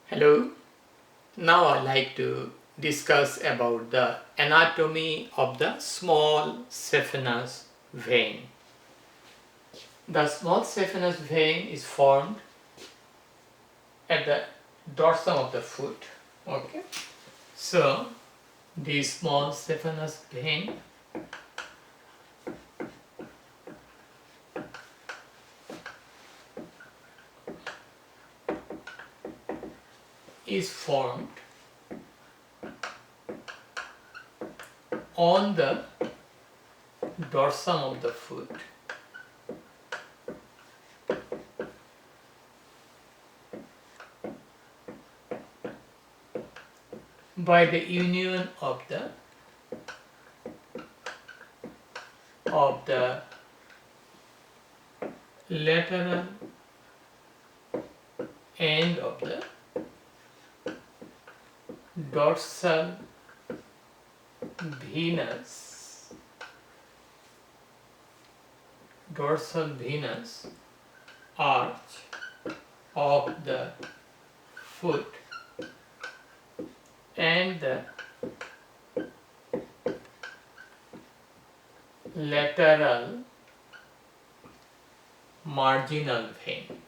Hello, now I'd like to discuss about the anatomy of the small saphenous vein. The small saphenous vein is formed at the dorsum of the foot. Okay, so the small saphenous vein is formed on the dorsum of the foot by the union of the lateral end of the dorsal venous arch of the foot and the lateral marginal vein.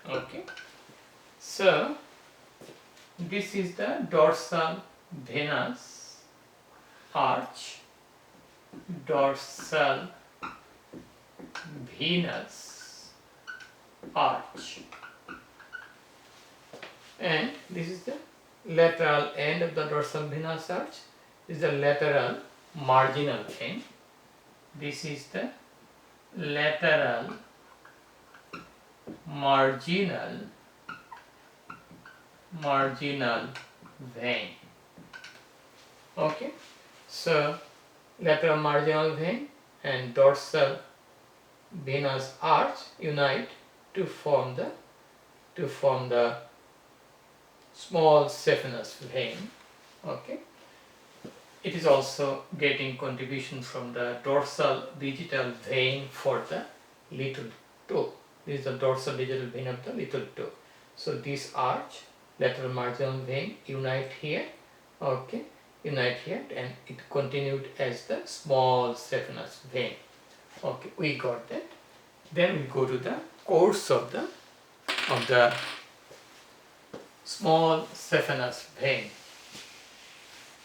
Okay, so this is the dorsal venous arch, dorsal venous arch, and this is the lateral end of the dorsal venous arch. This is the lateral marginal vein. This is the lateral marginal vein. Okay, so lateral marginal vein and dorsal venous arch unite to form the small saphenous vein. Okay, it is also getting contribution from the dorsal digital vein for the little toe. This is the dorsal digital vein of the little toe. So this arch, lateral marginal vein, unite here. Okay, unite here, and it continued as the small saphenous vein. Okay, we got that. Then we go to the course of the small saphenous vein.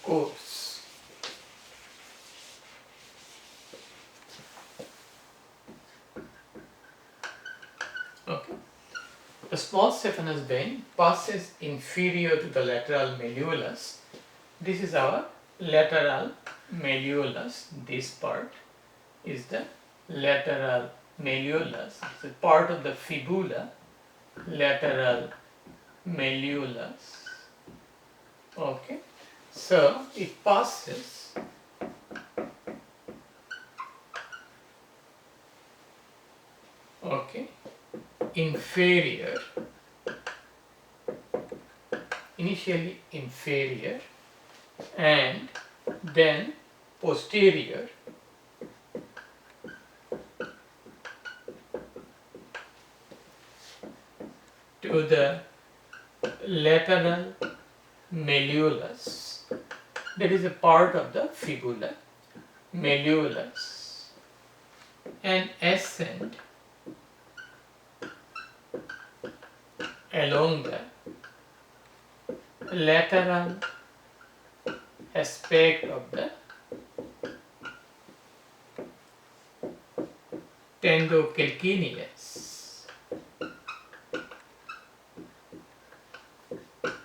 Course. Okay. The small saphenous vein passes inferior to the lateral malleolus. This is our lateral malleolus. This part is the lateral malleolus. It's a part of the fibula, lateral malleolus. Okay, so it passes inferior, initially inferior and then posterior to the lateral malleolus, that is a part of the fibula, malleolus, and ascend along the lateral aspect of the tendocalcaneus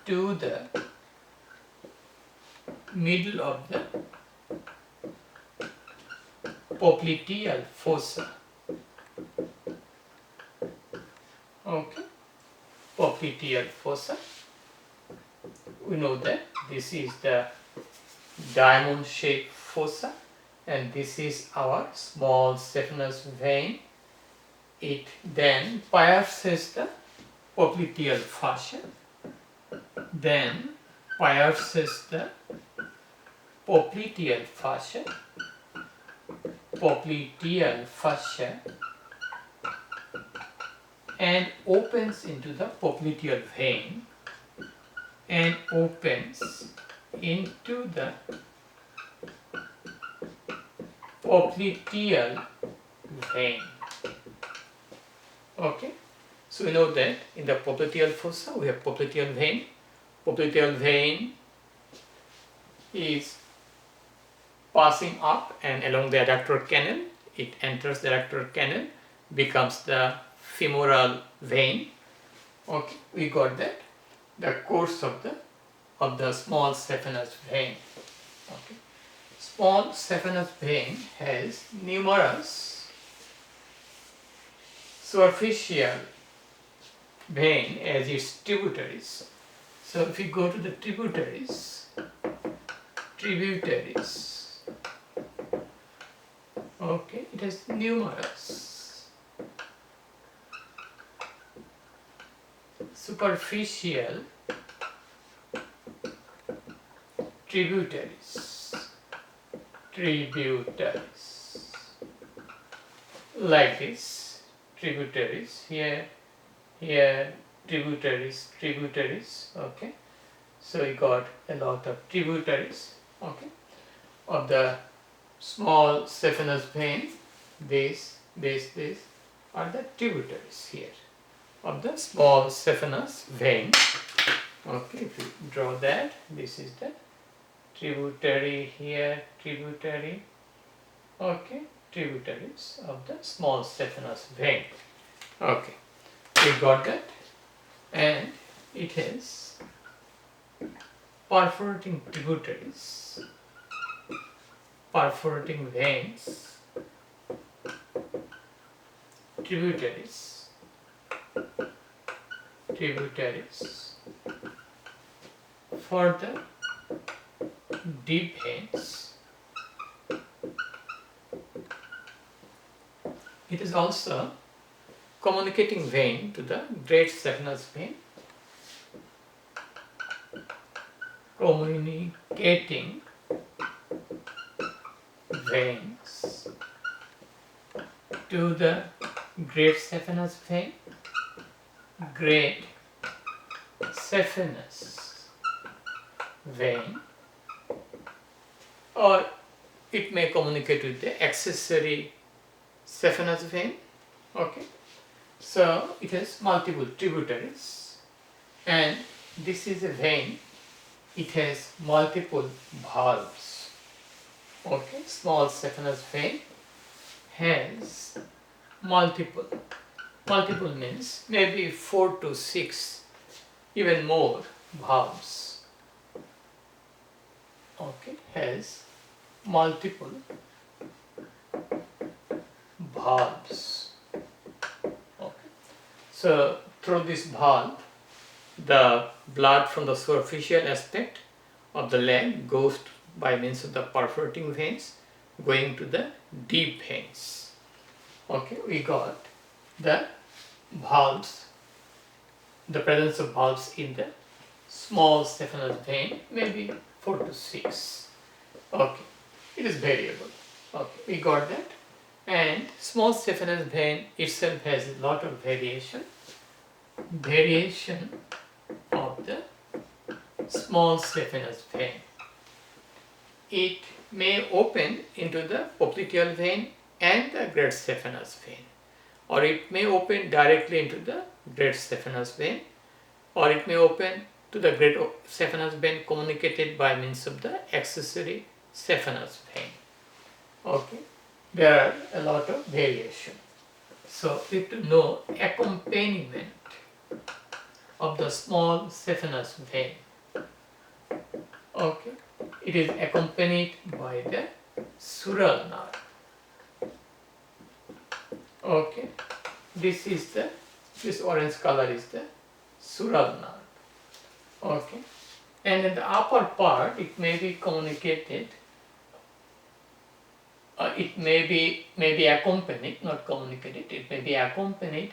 to the middle of the popliteal fossa. Okay, popliteal fossa. We know that this is the diamond shaped fossa, and this is our small saphenous vein. It then pierces the popliteal fascia, then pierces the popliteal fascia, and opens into the popliteal vein and opens into the popliteal vein. Okay, so we know that in the popliteal fossa we have popliteal vein. Popliteal vein is passing up and along the adductor canal. It enters the adductor canal, becomes the femoral vein. Okay, we got that. The course of the small saphenous vein. Okay, small saphenous vein has numerous superficial vein as its tributaries. So if you go to the tributaries, okay, it has numerous superficial tributaries, like this, tributaries, here, tributaries, okay. So we got a lot of tributaries, okay, of the small saphenous vein. These are the tributaries here of the small saphenous vein. Okay, if you draw that, this is the tributary here, tributary, okay, tributaries of the small saphenous vein. Okay, we got that, and it has perforating tributaries, perforating veins, tributaries for the deep veins. It is also communicating vein to the great saphenous vein, communicating veins to the great saphenous vein, great saphenous vein, or it may communicate with the accessory saphenous vein. Okay, so it has multiple tributaries, and this is a vein. It has multiple valves. Okay, small saphenous vein has multiple means maybe 4 to 6, even more valves. Okay, has multiple valves. Okay, so through this valve, the blood from the superficial aspect of the leg goes by means of the perforating veins going to the deep veins. Okay, we got the valves, the presence of valves in the small saphenous vein, maybe 4 to 6. Okay, it is variable. Okay, we got that. And small saphenous vein itself has a lot of variation of the small saphenous vein. It may open into the popliteal vein and the great saphenous vein, or it may open directly into the great saphenous vein, or it may open to the great saphenous vein communicated by means of the accessory saphenous vein. Okay, there are a lot of variation. So we have to know accompaniment of the small saphenous vein. Okay, it is accompanied by the sural nerve. Okay, this orange color is the sural nerve. Okay, and in the upper part it may be communicated. It may be accompanied, not communicated. It may be accompanied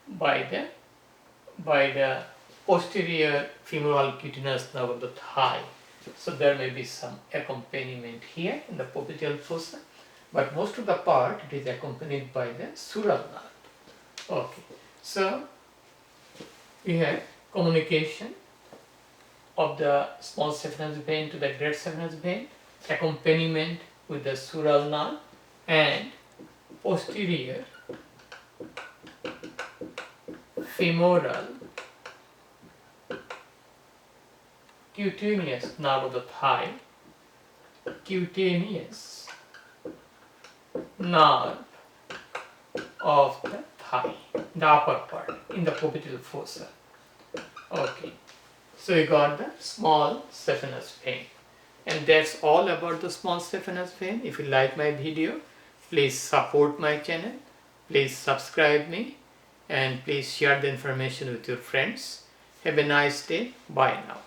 by the posterior femoral cutaneous nerve of the thigh. So there may be some accompaniment here in the popliteal fossa, but most of the part it is accompanied by the sural nerve. Okay, so we have communication of the small saphenous vein to the great saphenous vein, accompaniment with the sural nerve, and posterior femoral cutaneous nerve of the thigh, cutaneous nerve of the thigh, the upper part in the popliteal fossa. Okay, so you got the small saphenous vein, and that's all about the small saphenous vein. If you like my video, please support my channel, please subscribe me, and please share the information with your friends. Have a nice day. Bye now.